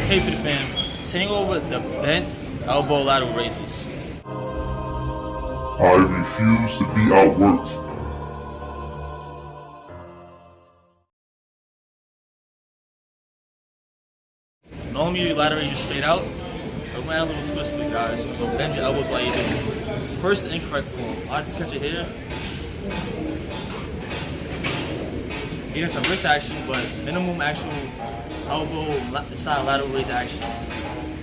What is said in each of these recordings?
Hey Fit Fam, take over the bent elbow lateral raises. I refuse to be outworked. Normally you lateral raises straight out, but we're gonna add a little twist to it, guys. You're gonna bend your elbows while you're doing it. First, the incorrect form. I'd catch it here. You're getting some wrist action, but minimum actual elbow side lateral raise action.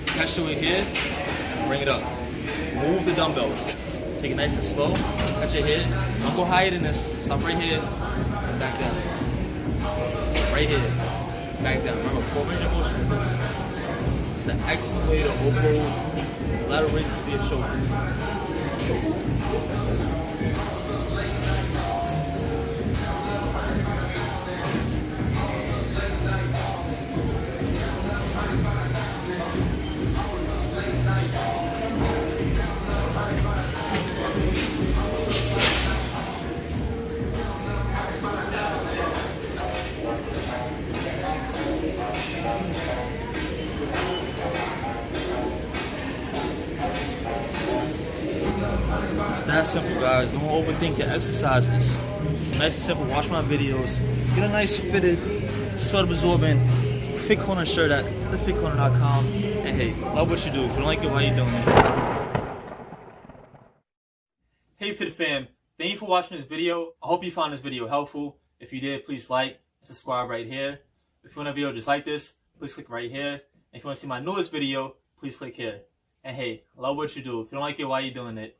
Catch the weight here, bring it up. Move the dumbbells. Take it nice and slow. Catch it here. Don't go higher than this. Stop right here. And back down. Right here. Back down. Remember, 4 range of motion with this. It's an excellent way to overload lateral raises for your shoulders. It's that simple, guys. Don't overthink your exercises. Nice and simple. Watch my videos. Get a nice fitted, sweat absorbent, fit corner shirt at thefitcorner.com. And hey, love what you do. If you don't like it, why you doing it? Hey Fit Fam, thank you for watching this video. I hope you found this video helpful. If you did, please like and subscribe right here. If you want a video just like this, please click right here. And if you want to see my newest video, please click here. And hey, love what you do. If you don't like it, why you doing it?